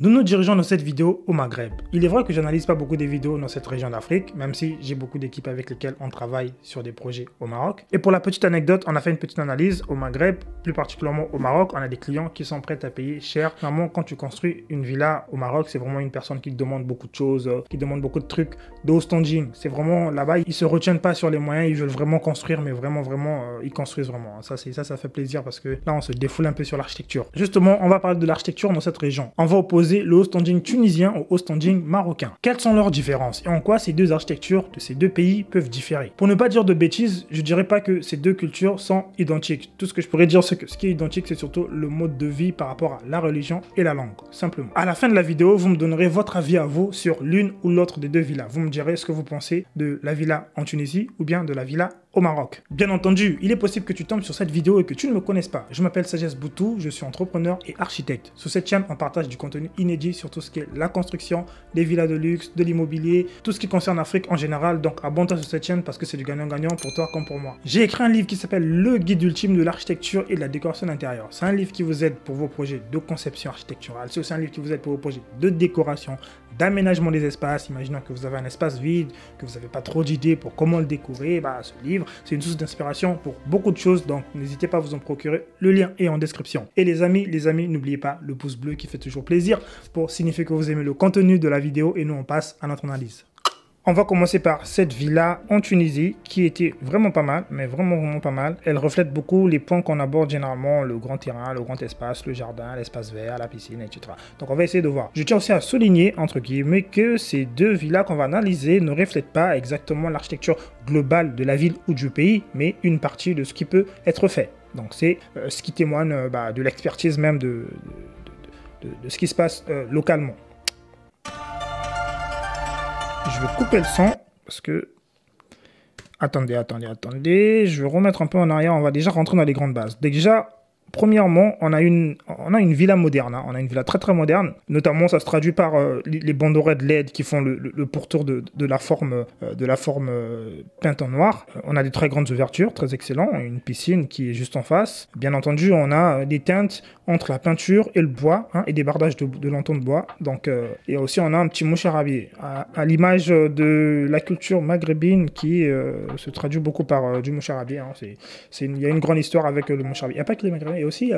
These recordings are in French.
Nous nous dirigeons dans cette vidéo au Maghreb. Il est vrai que je n'analyse pas beaucoup des vidéos dans cette région d'Afrique, même si j'ai beaucoup d'équipes avec lesquelles on travaille sur des projets au Maroc. Et pour la petite anecdote, on a fait une petite analyse au Maghreb, plus particulièrement au Maroc. On a des clients qui sont prêts à payer cher. Normalement, quand tu construis une villa au Maroc, c'est vraiment une personne qui te demande beaucoup de choses, qui demande beaucoup de trucs de haut standing. C'est vraiment là-bas, ils se retiennent pas sur les moyens, ils veulent vraiment construire, mais vraiment, ils construisent vraiment. Ça fait plaisir parce que là, on se défoule un peu sur l'architecture. Justement, on va parler de l'architecture dans cette région. On va opposer le haut standing tunisien au haut standing marocain. Quelles sont leurs différences et en quoi ces deux architectures de ces deux pays peuvent différer? Pour ne pas dire de bêtises, je dirais pas que ces deux cultures sont identiques. Tout ce que je pourrais dire, c'est que ce qui est identique, c'est surtout le mode de vie par rapport à la religion et la langue, simplement. À la fin de la vidéo, vous me donnerez votre avis à vous sur l'une ou l'autre des deux villas. Vous me direz ce que vous pensez de la villa en Tunisie ou bien de la villa au Maroc. Bien entendu, il est possible que tu tombes sur cette vidéo et que tu ne me connaisses pas. Je m'appelle Sagesse Boutou, je suis entrepreneur et architecte. Sur cette chaîne, on partage du contenu inédit sur tout ce qui est la construction, des villas de luxe, de l'immobilier, tout ce qui concerne l'Afrique en général. Donc abonne-toi sur cette chaîne parce que c'est du gagnant-gagnant pour toi comme pour moi. J'ai écrit un livre qui s'appelle Le guide ultime de l'architecture et de la décoration d'intérieur. C'est un livre qui vous aide pour vos projets de conception architecturale. C'est aussi un livre qui vous aide pour vos projets de décoration, d'aménagement des espaces. Imaginons que vous avez un espace vide, que vous n'avez pas trop d'idées pour comment le décorer. Ce livre, c'est une source d'inspiration pour beaucoup de choses. Donc, n'hésitez pas à vous en procurer. Le lien est en description. Et les amis, n'oubliez pas le pouce bleu qui fait toujours plaisir pour signifier que vous aimez le contenu de la vidéo. Et nous, on passe à notre analyse. On va commencer par cette villa en Tunisie qui était vraiment pas mal, mais vraiment pas mal. Elle reflète beaucoup les points qu'on aborde généralement, le grand terrain, le grand espace, le jardin, l'espace vert, la piscine, etc. Donc on va essayer de voir. Je tiens aussi à souligner, entre guillemets, que ces deux villas qu'on va analyser ne reflètent pas exactement l'architecture globale de la ville ou du pays, mais une partie de ce qui peut être fait. Donc c'est ce qui témoigne de l'expertise même de ce qui se passe localement. Je vais couper le son parce que... Attendez. Je vais remettre un peu en arrière. On va déjà rentrer dans les grandes bases. Déjà, premièrement, on a une villa moderne. On a une villa très moderne. Notamment, ça se traduit par les banderoles de LED qui font le pourtour de la forme peinte en noir. On a des très grandes ouvertures, très excellent. Une piscine qui est juste en face. Bien entendu, on a des teintes entre la peinture et le bois et des bardages de lantons de bois. Donc, et aussi, on a un petit moucharabieh à l'image de la culture maghrébine qui se traduit beaucoup par du moucharabieh. Il y a une grande histoire avec le moucharabieh. Il n'y a pas que les maghrébins. Et aussi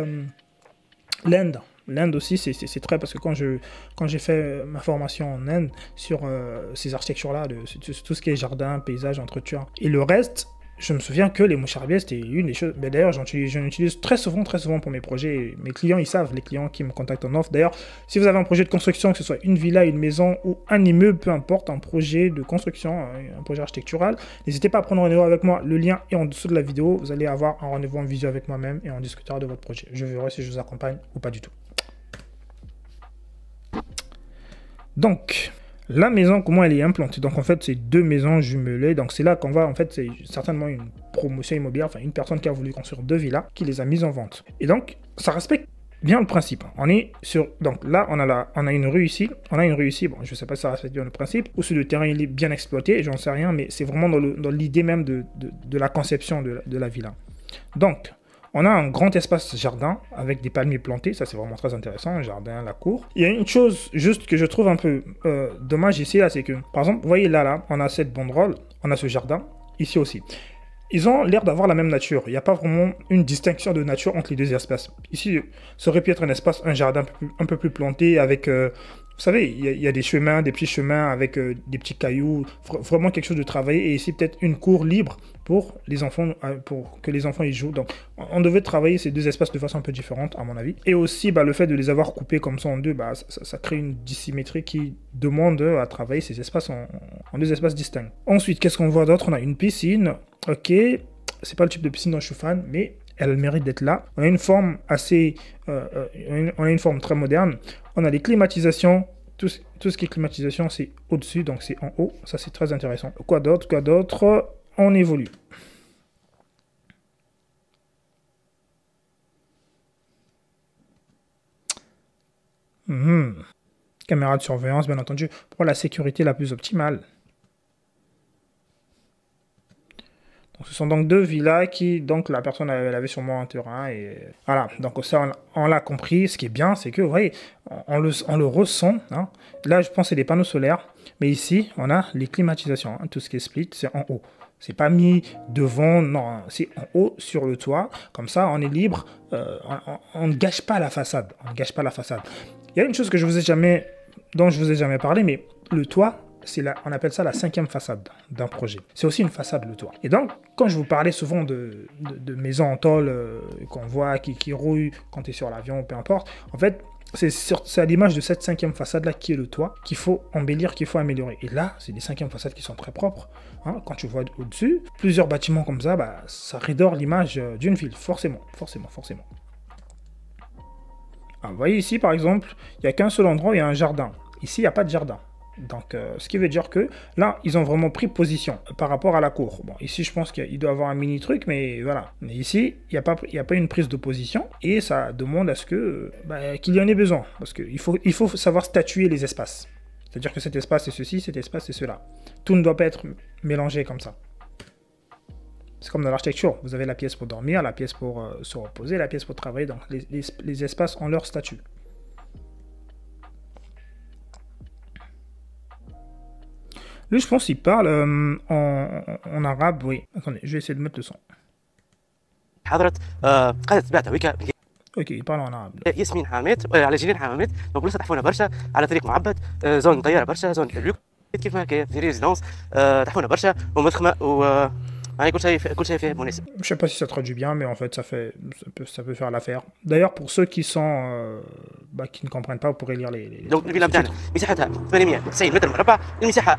l'Inde. L'Inde aussi, c'est très... Parce que quand j'ai fait ma formation en Inde sur ces architectures-là, tout ce qui est jardin, paysage, entretien, et le reste, je me souviens que les moucharabiehs, c'était une des choses... Mais d'ailleurs, j'en utilise très souvent pour mes projets. Mes clients, ils savent, les clients qui me contactent en offre. D'ailleurs, si vous avez un projet de construction, que ce soit une villa, une maison ou un immeuble, peu importe, un projet de construction, un projet architectural, n'hésitez pas à prendre rendez-vous avec moi. Le lien est en dessous de la vidéo. Vous allez avoir un rendez-vous en visio avec moi-même et on discutera de votre projet. Je verrai si je vous accompagne ou pas du tout. Donc... la maison, comment elle est implantée? Donc en fait, c'est deux maisons jumelées. Donc c'est là qu'on va, en fait, c'est certainement une promotion immobilière, enfin une personne qui a voulu construire deux villas, qui les a mises en vente. Et donc, ça respecte bien le principe. On est sur, donc là, on a une rue ici. Bon, je sais pas si ça respecte bien le principe, ou si le terrain il est bien exploité, j'en sais rien, mais c'est vraiment dans l'idée même de la conception de la villa. Donc, on a un grand espace jardin avec des palmiers plantés, ça c'est vraiment très intéressant, le jardin, la cour. Il y a une chose juste que je trouve un peu dommage ici, là, c'est que, par exemple, vous voyez là, on a cette banderole, on a ce jardin, ici aussi. Ils ont l'air d'avoir la même nature, il n'y a pas vraiment une distinction de nature entre les deux espaces. Ici, ça aurait pu être un jardin un peu plus planté avec... vous savez, il y a des chemins, des petits chemins avec des petits cailloux, vraiment quelque chose de travaillé. Et ici, peut-être une cour libre pour les enfants, pour que les enfants y jouent. Donc, on devait travailler ces deux espaces de façon un peu différente, à mon avis. Et aussi, le fait de les avoir coupés comme ça en deux, ça crée une dissymétrie qui demande à travailler ces espaces en deux espaces distincts. Ensuite, qu'est-ce qu'on voit d'autre? On a une piscine. Ok, c'est pas le type de piscine dont je suis fan, mais elle mérite d'être là. On a une forme assez... on a une forme très moderne. On a les climatisations. Tout ce qui est climatisation, c'est au-dessus, donc c'est en haut. Ça, c'est très intéressant. Quoi d'autre? On évolue. Caméra de surveillance, bien entendu, pour la sécurité la plus optimale. Ce sont donc deux villas qui, donc la personne elle avait sûrement un terrain et voilà. Donc ça, on l'a compris. Ce qui est bien, c'est que, vous voyez, on le ressent. Hein. Là, je pense que c'est des panneaux solaires, mais ici, on a les climatisations. Hein. Tout ce qui est split, c'est en haut. C'est pas mis devant, non, c'est en haut sur le toit. Comme ça, on est libre. On ne gâche pas la façade. On ne gâche pas la façade. Il y a une chose que dont je vous ai jamais parlé, mais le toit. On appelle ça la 5e façade d'un projet. C'est aussi une façade, le toit. Et donc, quand je vous parlais souvent de maisons en tôle qu'on voit qui rouillent quand tu es sur l'avion, peu importe, en fait, c'est à l'image de cette 5e façade-là qui est le toit, qu'il faut embellir, qu'il faut améliorer. Et là, c'est des 5e façades qui sont très propres. Hein. Quand tu vois au-dessus, plusieurs bâtiments comme ça, bah, ça redore l'image d'une ville, forcément. Alors, vous voyez ici, par exemple, il n'y a qu'un seul endroit où il y a un jardin. Ici, il n'y a pas de jardin. Donc, ce qui veut dire que là, ils ont vraiment pris position par rapport à la cour. Bon, ici, je pense qu'il doit y avoir un mini truc, mais voilà. Mais ici, il n'y a pas une prise de position et ça demande à ce qu'il y en ait besoin. Parce qu'il faut savoir statuer les espaces. C'est-à-dire que cet espace est ceci, cet espace est cela. Tout ne doit pas être mélangé comme ça. C'est comme dans l'architecture. Vous avez la pièce pour dormir, la pièce pour se reposer, la pièce pour travailler. Donc, les espaces ont leur statut. Lui, je pense qu'il parle en arabe, oui. Attendez, je vais essayer de mettre le son. Ok, il parle en arabe. ياسمين حمامات على جنين حمامات دونك لسه تحفونا برشا على طريق معبد زون طياره برشا زون البيوك كيف ما هكايا في ريزيدونس تحفونا برشا ومضخمه و يعني كل شيء فيه مناسب. Je sais pas si ça traduit bien, mais en fait, ça peut faire l'affaire. D'ailleurs, pour ceux qui ne comprennent pas, vous pourrez lire les دونك الفيلا نتاعنا مساحتها 890 متر مربع المساحه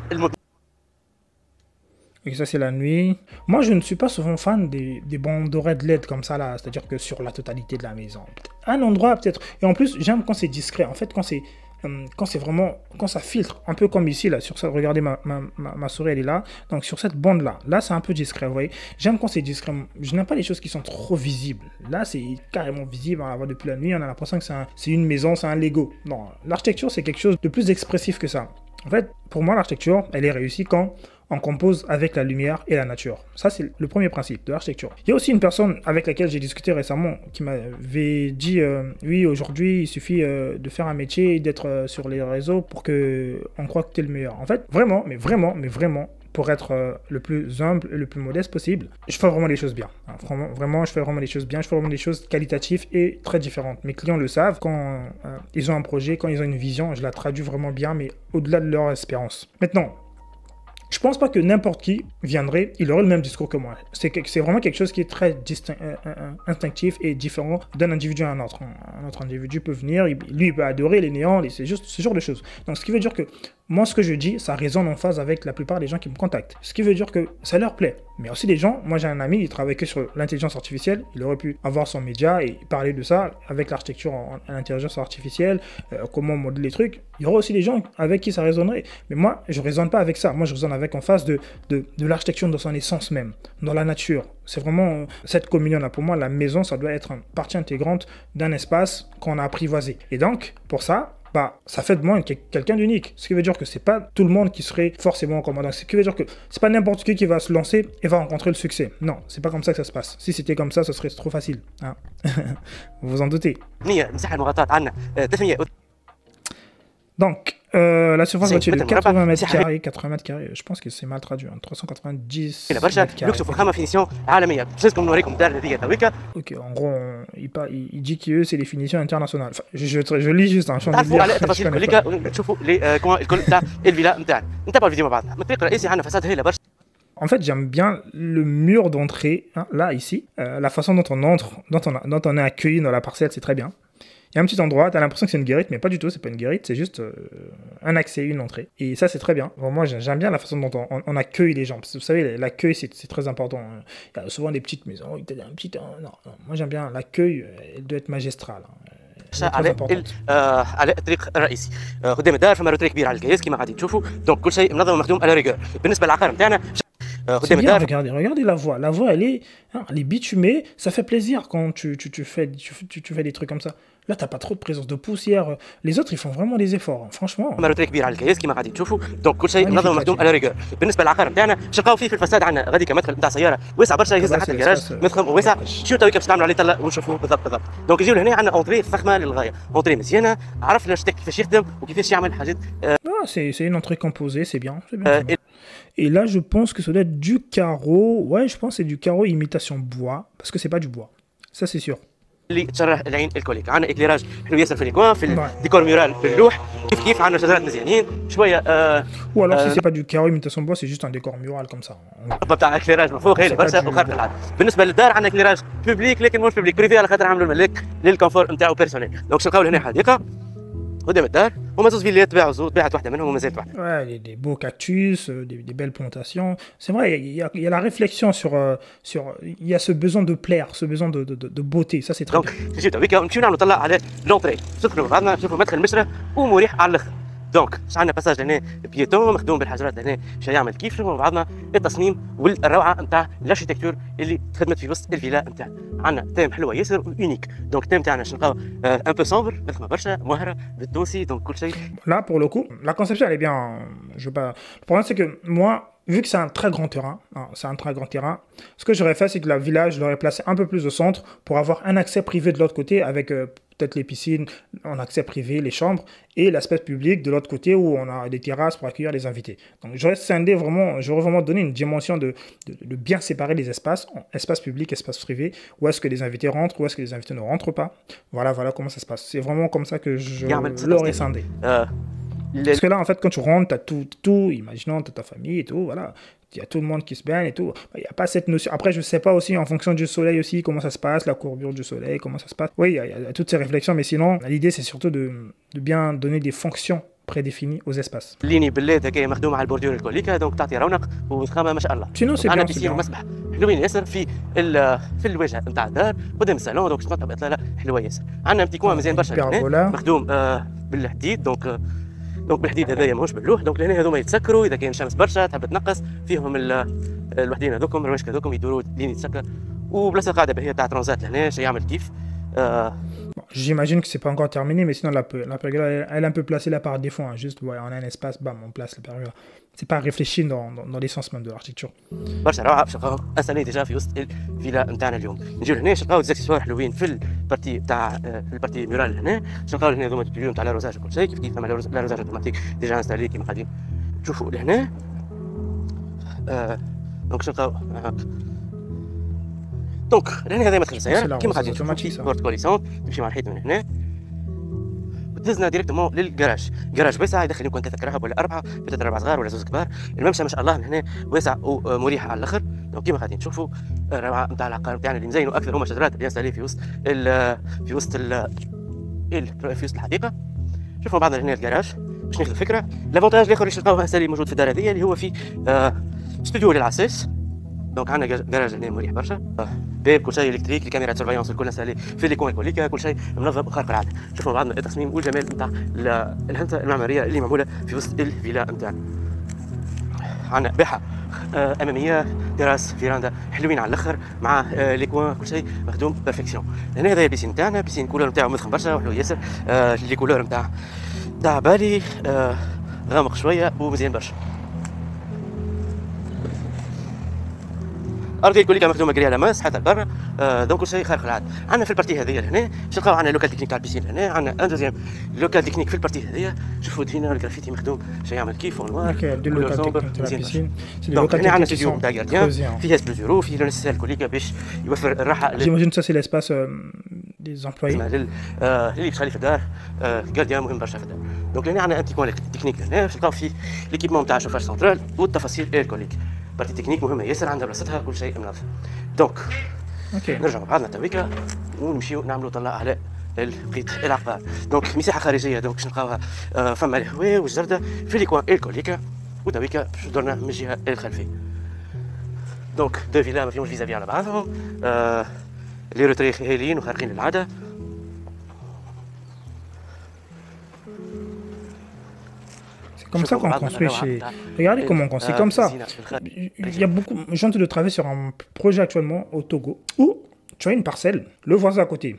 Et ça, c'est la nuit. Moi, je ne suis pas souvent fan des bandeaux de LED comme ça, là. C'est-à-dire que sur la totalité de la maison. Un endroit, peut-être. Et en plus, j'aime quand c'est discret. En fait, quand c'est vraiment... Quand ça filtre. Un peu comme ici, là. Sur ça, regardez, ma souris, elle est là. Donc, sur cette bande-là. Là, c'est un peu discret, vous voyez. J'aime quand c'est discret. Je n'aime pas les choses qui sont trop visibles. Là, c'est carrément visible. On la voit depuis la nuit. On a l'impression que c'est une maison, c'est un Lego. Non, l'architecture, c'est quelque chose de plus expressif que ça. En fait, pour moi, l'architecture, elle est réussie quand on compose avec la lumière et la nature. Ça, c'est le premier principe de l'architecture. Il y a aussi une personne avec laquelle j'ai discuté récemment qui m'avait dit oui, aujourd'hui, il suffit de faire un métier et d'être sur les réseaux pour qu'on croit que tu es le meilleur. En fait, vraiment, pour être le plus humble et le plus modeste possible, je fais vraiment les choses bien. Vraiment, je fais vraiment les choses bien. Je fais vraiment des choses qualitatives et très différentes. Mes clients le savent. Quand ils ont un projet, quand ils ont une vision, je la traduis vraiment bien, mais au-delà de leur espérance. Maintenant, je pense pas que n'importe qui viendrait, il aurait le même discours que moi. C'est vraiment quelque chose qui est très instinctif et différent d'un individu à un autre. Un autre individu peut venir, lui il peut adorer les néants, c'est juste ce genre de choses. Donc ce qui veut dire que moi ce que je dis, ça résonne en phase avec la plupart des gens qui me contactent. Ce qui veut dire que ça leur plaît. Mais aussi des gens, moi j'ai un ami, il travaille que sur l'intelligence artificielle, il aurait pu avoir son média et parler de ça avec l'architecture en intelligence artificielle, comment modeler les trucs. Il y aura aussi des gens avec qui ça résonnerait. Mais moi, je résonne pas avec ça. Moi, je résonne avec en face de l'architecture dans son essence même, dans la nature. C'est vraiment cette communion-là. Pour moi, la maison, ça doit être une partie intégrante d'un espace qu'on a apprivoisé. Et donc, pour ça, ça fait de moi quelqu'un d'unique. Ce qui veut dire que c'est pas tout le monde qui serait forcément commandant. Ce qui veut dire que c'est pas n'importe qui va se lancer et va rencontrer le succès. Non, c'est pas comme ça que ça se passe. Si c'était comme ça, ce serait trop facile. Hein. Vous vous en doutez. Donc, la surface voiture de 80 mètres carrés, 80 mètres carrés, je pense que c'est mal traduit, hein, 390 mètres carrés. Ok, en gros, il dit que c'est les finitions internationales. Enfin, je lis juste, hein, En fait, j'aime bien le mur d'entrée, hein, là, ici, la façon dont on entre, dont on est accueilli dans la parcelle, c'est très bien. Il y a un petit endroit, tu as l'impression que c'est une guérite, mais pas du tout, c'est pas une guérite, c'est juste un accès, une entrée. Et ça, c'est très bien. Bon, moi, j'aime bien la façon dont on accueille les gens. Parce que vous savez, l'accueil, c'est très important. Il y a souvent des petites maisons, non, moi, j'aime bien l'accueil, elle doit être magistrale. على الطريق الرئيسي قدام الدار فما روتري كبير على الكياس كما قاعدين تشوفوا دونك كل شيء منظم ومخدوم على ريغور بالنسبه للعقار نتاعنا C'est bien, regardez la voie. La voie, elle est bitumée. Ça fait plaisir quand tu fais des trucs comme ça. Là, t'as pas trop de présence de poussière. Les autres, ils font vraiment des efforts, hein. Franchement. روتري كبير على الكياس كما قاعدين تشوفوا. دونك كل شيء magnifique منظم là-dessus. ومخدوم على ريغور. بالنسبه للعقار نتاعنا باش نلقاو فيه في الفساد عندنا غادي كمدخل نتاع سياره واسع برشا يهز Ouais, حتى c'est الجراج l'espace, مدخل واسع. ouais. شنو تويك باش نعملوا عليه طلع ونشوفوا بالضبط. دونك يجيو لهنا عندنا اونتري فخمه للغايه. اونتري مزيانه عرف الاركتيك كيفاش يخدم وكيفاش يعمل حاجات. Ah, c'est une entrée composée, c'est bien. C'est bien, c'est bien. Et là, je pense que ça doit être du carreau. Ouais, je pense que c'est du carreau imitation bois. Parce que c'est pas du bois. Ça, c'est sûr. اللي تشرح العين الكوليك. عندنا اكليراج حلو ياسر في ليكوان في Ouais. الديكور ميورال باللوح كيف عندنا شجرات مزيانين شويه. Ou alors, si c'est pas du carreau imitation bois, c'est juste un décor mural comme ça. الربه بتاع اكليراج من فوق هي برشا وخارج العاده. بالنسبه للدار عندنا اكليراج بوبليك لكن مش بوبليك بريفي على خاطر عملوا الملاك للكونفور نتاعو بيرسونيل. دونك شنو نلقاو هنا حديقه قدام الدار وما زوز فيلات تباعوا زوز باعت واحده منهم وما زالت واحده. Ouais, des beaux cactus, des belles plantations. C'est vrai, il y a la réflexion sur. Il y a ce besoin de plaire, ce besoin de beauté. Ça, c'est très دونك bien. نجيو تويكا ونمشيو نعملوا طلع على لونتري. سكروا بعضنا نشوفوا مدخل مشرة ومريح على الاخر. دونك عندنا باساج هنا بيتون مخدوم بالحجرات هنا باش يعمل كيف شوفوا بعضنا التصميم والروعه نتاع الاركتيكتور اللي تخدمت في وسط الفيلا نتاعنا. عندنا تيم حلوه ياسر ويونيك. دونك التيم تاعنا شنو نلقاو ان بو سومبر فخمه برشا مهره بالتونسي. دونك كل شيء Là, pour le coup, la conception, elle est bien. Je veux pas. Le problème, c'est que moi, vu que c'est un très grand terrain, hein, c'est un très grand terrain, ce que j'aurais fait, c'est que la village, je l'aurais placé un peu plus au centre pour avoir un accès privé de l'autre côté avec peut-être les piscines en accès privé, les chambres, et l'espace public de l'autre côté où on a des terrasses pour accueillir les invités. Donc j'aurais scindé vraiment, j'aurais vraiment donné une dimension de bien séparer les espaces, en espace public, espace privé, où est-ce que les invités rentrent, où est-ce que les invités ne rentrent pas. Voilà comment ça se passe. C'est vraiment comme ça que je l'aurais scindé. Parce que là, en fait, quand tu rentres, tu as tout, imaginons, tu as ta famille et tout, voilà. Il y a tout le monde qui se baigne et tout. Il n'y a pas cette notion. Après, je ne sais pas aussi, en fonction du soleil aussi, comment ça se passe, la courbure du soleil, comment ça se passe. Oui, il y a toutes ces réflexions, mais sinon, l'idée, c'est surtout de bien donner des fonctions prédéfinies aux espaces. ليني بالليل هكايا مخدوم على البورديور الكوليكا. دونك تعطي رونق وفخامه ما شاء الله. Sinon, c'est عندنا bien, c'est بيسين bien. ومسبح حلوين ياسر في الواجهه نتاع الدار قدام الصالون. دونك تقطع باطلاله حلوه ياسر. عندنا بتي كوان مزيان برشا هنا مخدوم بالحديد. دونك بالحديد هذايا ماهوش باللوح. دونك لهنا هذوما يتسكروا اذا كان شمس برشا تحب تنقص فيهم الوحدين هذوكم الرواشك هذوكم يدوروا لين يتسكر. وبلاصه قاعده باهيه تاع ترانزات لهنا شي يعمل كيف. Bon, j'imagine que c'est pas encore terminé, mais sinon la pergola, elle est un peu placée là par défaut, hein. Juste, ouais, on a un espace, bam, on place la pergola. C'est pas réfléchi dans l'essence même de l'architecture. برشا روعه باش نلقاو انساني ديجا في وسط الفيلا نتاعنا اليوم. نجيو لهنا نلقاو ديزاكسيسوار حلوين في البارتي تاع في البارتي ميورال هنا. نلقاو هنا هذوما البيو نتاع لاروزاج وكل شيء كيف فما لاروزاج اوتوماتيك ديجا انستالي كيما قاعدين تشوفوا لهنا. دونك نلقاو دونك لهنا هذا مدخل السياره كيما قاعدين تشوفوا بورت كوليسون تمشي مع الحيط من هنا دزنا ديريكتومون للجراج. جراج واسع يدخل يمكن 3 كراهب ولا 4 بتاع 4 صغار ولا زوز كبار. الممشى ما شاء الله من هنا واسع ومريح على الاخر. دونك كيما قاعدين تشوفوا الروعه نتاع العقار نتاعنا اللي مزينوا اكثر هما شجرات اللي انستالي في وسط في وسط الحديقه. شوفوا بعضنا هنا الجراج باش ناخذ فكره. لافونتاج الاخر اللي نلقاوه انستالي موجود في الدار هذه اللي هو في استوديو للعساس. دونك عندنا جراج هنا مريح برشا. باب كل شيء الكتريك الكاميرا سيرفايونس الكل انستالي في ليكون الكوليكا كل شيء منظم وخارق العاده. شوفوا بعضنا التصميم والجمال نتاع الهندسه المعماريه اللي معموله في وسط الفيلا نتاعنا. عندنا باحه اماميه تراس فيراندا حلوين على الاخر مع ليكوان كل شيء مخدوم بيرفكسيون. هنا هذا البيسين نتاعنا بيسين كولور نتاعو مضخم برشا وحلو ياسر. لي كولور نتاع بالي غامق شويه ومزيان برشا. ارضي الكوليكا مخدومه كري على ماس حتى لبرا. دونك كل شيء خارق العاده. عندنا في البارتي هذيا لهنا باش نلقاو عندنا لوكال تكنيك تاع البيسين هنا. عندنا ان دوزيام لوكال تكنيك في البارتي هذيا. شوفوا دينا الجرافيتي مخدوم شي يعمل كيف ونوار. دي لوكال تكنيك تاع البيسين. دونك هنا عندنا ستوديو تاع جارديان فيه سبلوزيرو فيه لو نسيسير الكوليكا باش يوفر الراحه. J'imagine ça c'est l'espace des employés. اللي يشتغل في الدار جارديان مهم برشا في الدار. دونك هنا عندنا ان تيكون تكنيك هنا باش نلقاو فيه ليكيبمون تاع شوفاج سنترال والتفاصيل الكوليك. بارتي تكنيك مهمه ياسر عندها بلاصتها كل شيء منظم. دونك نرجعوا بعضنا تويكا ونمشيو نعملوا طلع على بقيت العقار. دونك مساحه خارجيه دونك باش نلقاوها فما الهواء والجرده في ليكوان الكوليكا وتويكا باش درنا من الجهه الخلفيه. دونك دو فيلا ما فيهمش فيزافي على بعضهم. لي روتري هايلين وخارقين للعاده. Comme ça qu'on construit chez... Regardez comment on construit comme ça. Il y a beaucoup de gens de travailler sur un projet actuellement au Togo où tu as une parcelle, le voisin à côté,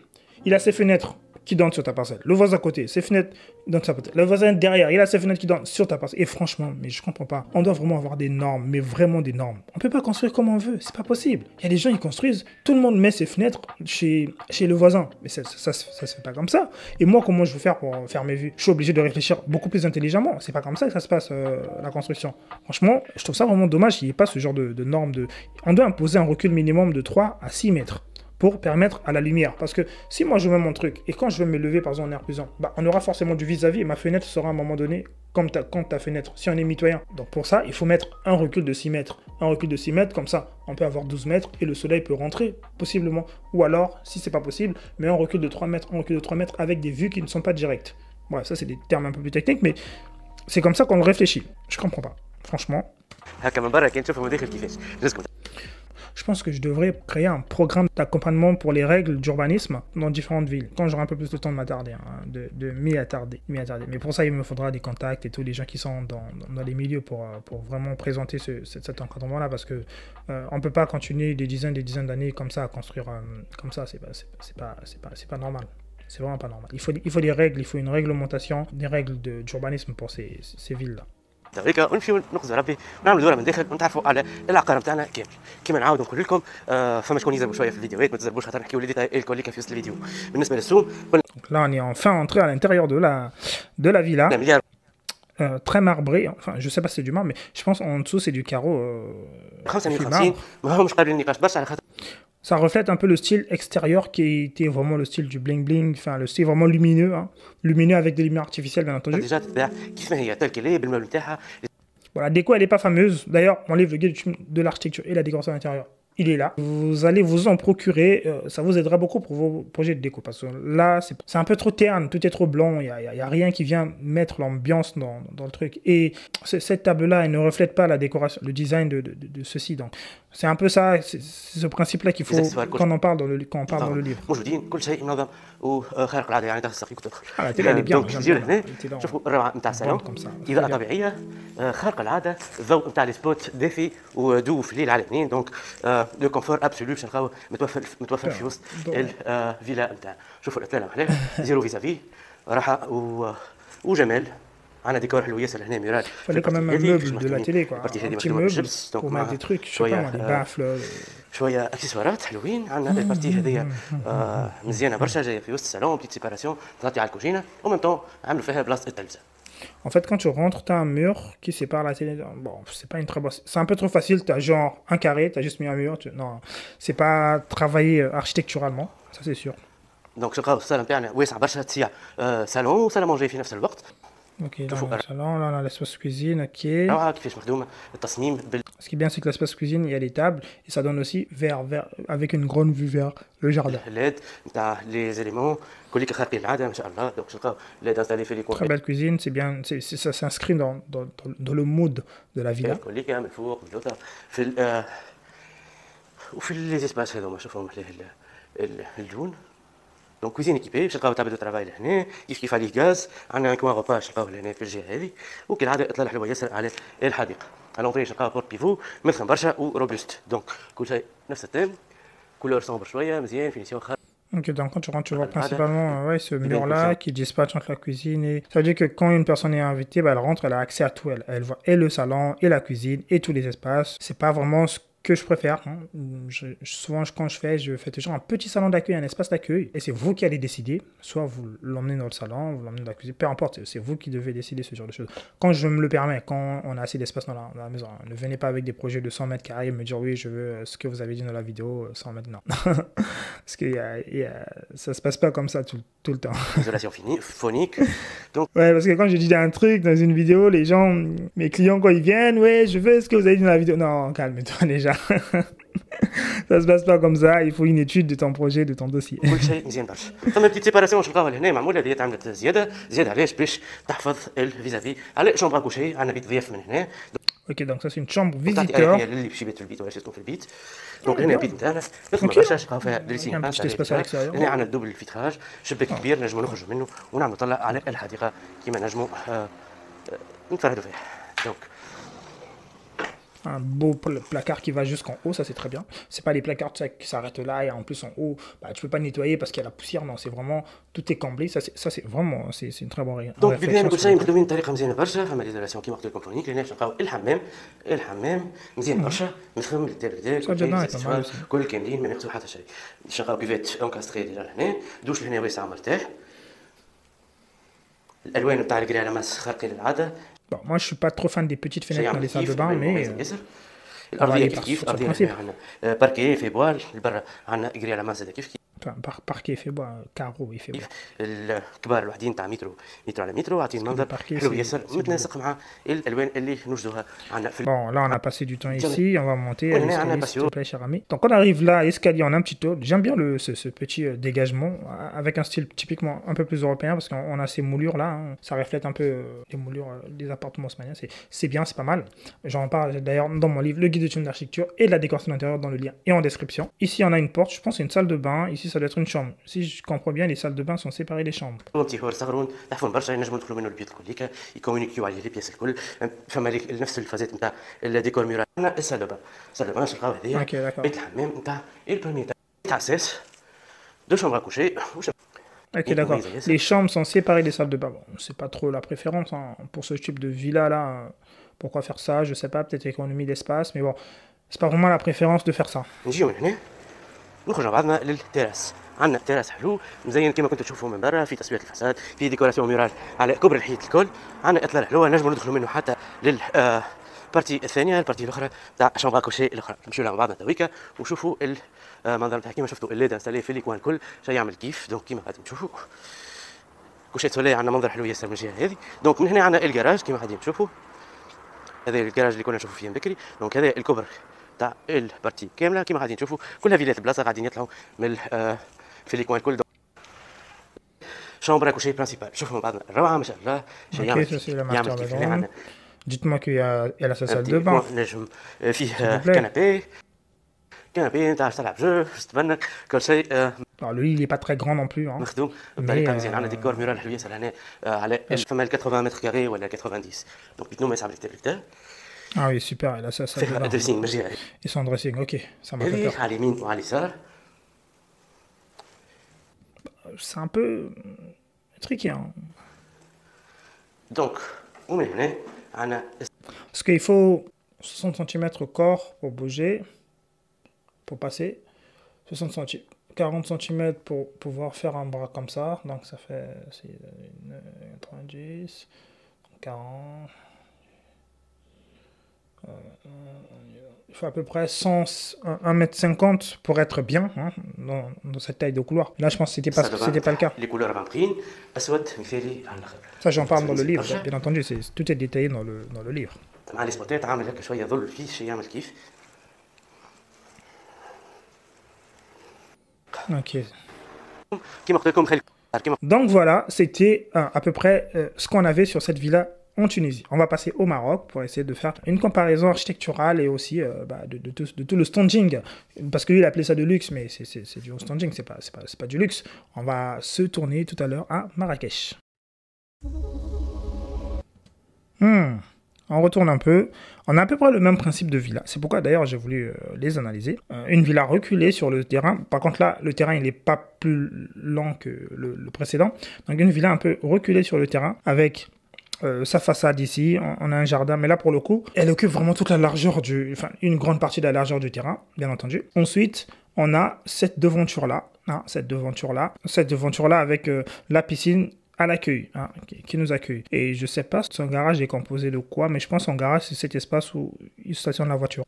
il a ses fenêtres qui donnent sur ta parcelle. Le voisin à côté, ses fenêtres donnent sur sa parcelle. Le voisin derrière, il a ses fenêtres qui donnent sur ta parcelle. Et franchement, mais je comprends pas. On doit vraiment avoir des normes, mais vraiment des normes. On peut pas construire comme on veut, c'est pas possible. Il y a des gens, ils construisent, tout le monde met ses fenêtres chez le voisin. Mais ça se fait pas comme ça. Et moi, comment je veux faire pour faire mes vues? Je suis obligé de réfléchir beaucoup plus intelligemment. C'est pas comme ça que ça se passe, la construction. Franchement, je trouve ça vraiment dommage qu'il n'y ait pas ce genre de normes. On doit imposer un recul minimum de 3 à 6 mètres. Pour permettre à la lumière. Parce que si moi je mets mon truc et quand je vais me lever par exemple en R+1, bah, on aura forcément du vis-à-vis et ma fenêtre sera à un moment donné comme ta fenêtre, si on est mitoyen. Donc pour ça, il faut mettre un recul de 6 mètres. Un recul de 6 mètres, comme ça, on peut avoir 12 mètres et le soleil peut rentrer, possiblement. Ou alors, si c'est pas possible, mais un recul de 3 mètres, un recul de 3 mètres avec des vues qui ne sont pas directes. Bref, ça c'est des termes un peu plus techniques, mais c'est comme ça qu'on le réfléchit. Je comprends pas, franchement. Je pense que je devrais créer un programme d'accompagnement pour les règles d'urbanisme dans différentes villes. Quand j'aurai un peu plus de temps de m'attarder, hein, de m'y attarder. Mais pour ça, il me faudra des contacts et tous les gens qui sont dans les milieux pour vraiment présenter cet encadrement-là. Parce que on peut pas continuer des dizaines d'années comme ça à construire comme ça. C'est pas normal. C'est vraiment pas normal. Il faut des règles, il faut une réglementation, des règles d'urbanisme pour ces villes-là. هيك ونمشيو نخزوا ربي ونعملوا دوره من داخل ونتعرفوا على العقار نتاعنا كامل كيما نعاودوا نقول لكم فما شكون يزربوا شويه في الفيديوهات ما تزربوش خاطر نحكيو الكل في وسط الفيديو بالنسبه للسوم. Donc là on est enfin entré à l'intérieur de la villa. Très marbré, enfin je sais pas si c'est du marbre mais je pense en dessous c'est du carreau. 55 ما همش قابلين النقاش برشا على خاطر ça reflète un peu le style extérieur qui était vraiment le style du bling bling, enfin le style vraiment lumineux, hein. Lumineux avec des lumières artificielles bien entendu. Bon, la déco elle est pas fameuse, d'ailleurs on livre le guide de l'architecture et la décoration intérieure. Il est là. Vous allez vous en procurer. Ça vous aidera beaucoup pour vos projets de déco. Parce que là, c'est un peu trop terne. Tout est trop blanc. Il n'y a rien qui vient mettre l'ambiance dans le truc. Et cette table-là, elle ne reflète pas la décoration, le design de ceci. Donc, c'est un peu ça. C'est ce principe-là qu'il faut quand on parle dans le livre. وخارق العاده يعني تستحق تدخل. Ah, la télé elle est bien. دونك نجيو لهنا شوفوا الروعه نتاع الصالون اضاءه طبيعيه خارقه العاده الضوء نتاع السبوت دافي ودو في الليل على الاثنين دونك لو كونفور ابسولو باش نلقاو متوفر في وسط الفيلا نتاع شوفوا الاطلاله محلاها زيرو فيزافي راحه وجمال. عندنا ديكور حلو ياسر هنا ميرال. Fallait quand même un meuble de la télé quoi. Un petit meuble pour mettre des trucs, je sais pas moi, des baffles. شويه اكسسوارات حلوين. عندنا البارتي هذيا مزيانه برشا جايه في وسط الصالون بتيت سيباراسيون تغطي على الكوجينه وميم طون عملوا فيها بلاصه التلفزه. En fait, quand tu rentres, tu as un mur qui sépare la télé. Bon, c'est pas une très bonne. C'est un peu trop facile. Tu as genre un carré, tu as juste mis un mur. Non, c'est pas travaillé architecturalement, ça c'est sûr. دونك شلقاو الصاله نتاعنا واسعه برشا تسيع صالون وصاله مونجي في نفس الوقت. Ok, dans le salon, là on a l'espace cuisine, ok. كيفاش مخدومه التصميم Ce qui est bien, c'est que l'espace cuisine, il y a les tables et ça donne aussi avec une grande vue vers le jardin. LED نتاع les éléments كلك خارقين العاده ما شاء الله. دونك شلقاو LED installé في les coins. Très belle cuisine, c'est bien, ça s'inscrit dans le mood de la villa. كلك من فوق من الوطا في وفي les espaces هذوما شوفهم الجون. دونك كوزين ايكيبي باش نلقاو تابل دو ترافاي لهنا كيف عليه غاز. عندنا ان كوان غوبا نلقاوه لهنا في الجهه هذه وكالعاده اطلاله حلوه ياسر على الحديقه. على لونطري نلقاو بورت بيفو مفخم برشا وروبوست. دونك كل شيء نفس التيم كولور سومبر شويه مزيان فينيسيون خارج. Ok, donc quand tu rentres, tu vois principalement ce mur-là qui dispatche entre la cuisine et... Ça veut dire que quand une personne est invitée, bah, elle rentre, elle a accès à tout. Elle voit et le salon, et la cuisine, et tous les espaces. C'est pas vraiment ce que je préfère. Hein. Souvent, quand je fais toujours un petit salon d'accueil, un espace d'accueil. Et c'est vous qui allez décider. Soit vous l'emmenez dans le salon, vous l'emmenez dans la cuisine. Peu importe, c'est vous qui devez décider ce genre de choses. Quand je me le permets, quand on a assez d'espace dans la maison, ne venez pas avec des projets de 100 mètres carrés et me dire oui, je veux ce que vous avez dit dans la vidéo, 100 mètres, non. Parce que ça se passe pas comme ça tout le temps. Isolation phonique. Donc... Ouais, parce que quand je dis un truc dans une vidéo, les gens, mes clients, quand ils viennent, ouais, je veux ce que vous avez dit dans la vidéo. Non, calme-toi déjà. Ça se passe pas comme ça, il faut une étude de ton projet, de ton dossier. كل شيء مزيان برشا. ثم بتيت سيباراسيون نلقاوها لهنا معموله اللي عملت زياده علاش باش تحفظ الفيزافي على شومبر كوشي. عندنا بيت ضياف من هنا. Ok, donc ça c'est une chambre visiteur. اللي باش يبات في البيت ولا يسكن في البيت. دونك هنا البيت نتاعنا نخدموا برشا نلقاو فيها دريسين. Un petit espace à l'extérieur. هنا عندنا الدوبل الفيتراج شباك كبير نجموا نخرجوا منه ونعملوا طلع على الحديقه كيما نجموا نتفرهدوا فيها. دونك un beau placard qui va jusqu'en haut, ça c'est très bien. C'est pas les placards qui s'arrêtent là et en plus en haut, bah, tu peux pas nettoyer parce qu'il y a la poussière. Non, c'est vraiment tout est camblé. Ça c'est vraiment c'est une très bonne دونك réflexion. بيبان كل شيء مخدومين بطريقه مزيانه برشا. فما ليزولاسيون كيما قلت لكم فونيك لهنا باش نلقاو الحمام مزيان برشا مخدوم للدار كل كاملين ما ناقصو حتى شيء. باش نلقاو كيفات انكاستري ديجا لهنا دوش لهنا واسع مرتاح. الالوان نتاع الكري على ماس خارقين للعاده. Bon, moi je suis pas trop fan des petites fenêtres dans les salles de bain, mais الارضيه كيف ارضيه عندنا باركي في بوال البرا عندنا كري على ماس هذا كيف Enfin, parquet, il fait bois, carreau, il fait bois. الكبار الوحدين تاع مترو على مترو عاطين منظر حلو ياسر متناسق مع الالوان اللي نوجدوها عندنا في. Bon, là on a passé du temps ici, on va monter. S'il te plaît, cher ami. Donc on arrive là, escalier, on a un petit tour. J'aime bien ce petit dégagement avec un style typiquement un peu plus européen parce qu'on a ces moulures là, hein. Ça reflète un peu les moulures des appartements haussmanniens. C'est bien, c'est pas mal. J'en parle d'ailleurs dans mon livre, le guide d'études d'architecture et de la décoration d'intérieur dans le lien et en description. Ici on a une porte, je pense c'est une salle de bain. Ici ça doit être une chambre. Si je comprends bien, les salles de bain sont séparées des chambres. هو صغرون تحفون برشا ينجموا يدخلوا منه البيوت كليك يكومونيكيو عليه لي بياس الكل. فما نفس الفازات نتاع الديكور ميرال. السال دو بان نلقاو هذيا بيت الحمام نتاع البريمير تاع اساس دو شامبر كوشي. Ok, d'accord. Les chambres sont séparées des salles de bain. Bon, c'est pas trop la préférence hein, pour ce type de villa là. Pourquoi faire ça? Je sais pas, peut-être économie d'espace, mais bon, c'est pas vraiment la préférence de faire ça. نجيو من هنا نخرج مع بعضنا للتراس. عندنا تراس حلو مزين كما كنتوا تشوفوا من برا في تصوير الفساد في ديكوراسيون ميرال على كبر الحيط الكل. عندنا اطلاله حلوه نجموا ندخلوا منه حتى لل البارتي الثانيه البارتي الاخرى تاع شامبر كوشي الاخرى. نمشيو مع بعضنا تويكا ونشوفوا المنظر تاع كيما شفتوا الليد انستالي في ليكوان الكل شيء يعمل كيف. دونك كيما غادي تشوفوا كوشي سولي عندنا منظر حلو ياسر من الجهه هذه. دونك من هنا عندنا الكراج كيما غادي تشوفوا. هذا الكراج اللي كنا نشوفوا فيه من بكري. دونك هذا الكبر تاع البارتي كامله كيما غادي نشوفوا كلها فيلات البلاصه غاديين يطلعوا من في ليكوان الكل. شامبر كوشي برينسيبال شوفوا مع بعضنا الروعه ما شاء الله شيء يعمل كيف عندنا. Dites-moi qu'il y a la salle de bain. نجم فيه كنبي نتاع تلعب جو تبنك كل شيء. Le lit il est pas très grand non plus. مخدوم بطريقه مزيانه. عندنا ديكور ميرال حلو ياسر هنا على فما 80 متر كاري ولا 90. دونك بيتنو ما يصعب لك. Ah oui, super, là ça فيه دريسينغ من الجهه. Ils sont dressing, ok, ça m'a fait peur. على اليمين وعلى اليسار. C'est un peu tricky. Hein. Donc, ومن هنا عندنا Parce qu'il faut 60 cm corps pour bouger, pour passer. 60 cm, 40 cm pour pouvoir faire un bras comme ça. Donc ça fait 90, 40. Il faut à peu près 1,50 m pour être bien hein, dans cette taille de couloir. Là, je pense que c'était pas le cas. Les couleurs بامبرين اسود مثالي على الاخر. Ça, j'en parle dans le livre, bien entendu. Tout est détaillé dans le livre. مع لي سبوتات عامل هكا شويه ظل فيه شيء يعمل كيف. Ok. كيما قلت لكم Donc voilà, c'était à peu près ce qu'on avait sur cette villa en Tunisie. On va passer au Maroc pour essayer de faire une comparaison architecturale et aussi de tout le standing. Parce que lui, il appelait ça de luxe, mais c'est du standing, c'est pas du luxe. On va se tourner tout à l'heure à Marrakech. On retourne un peu. On a à peu près le même principe de villa. C'est pourquoi d'ailleurs j'ai voulu les analyser. Une villa reculée sur le terrain. Par contre là, le terrain il n'est pas plus lent que le précédent. Donc une villa un peu reculée sur le terrain avec sa façade ici. On a un jardin, mais là pour le coup, elle occupe vraiment toute la largeur une grande partie de la largeur du terrain, bien entendu. Ensuite, on a cette devanture là, cette devanture là avec la piscine à l'accueil, hein, qui nous accueille. Et je sais pas si son garage est composé de quoi, mais je pense qu'en garage, c'est cet espace où il stationne la voiture.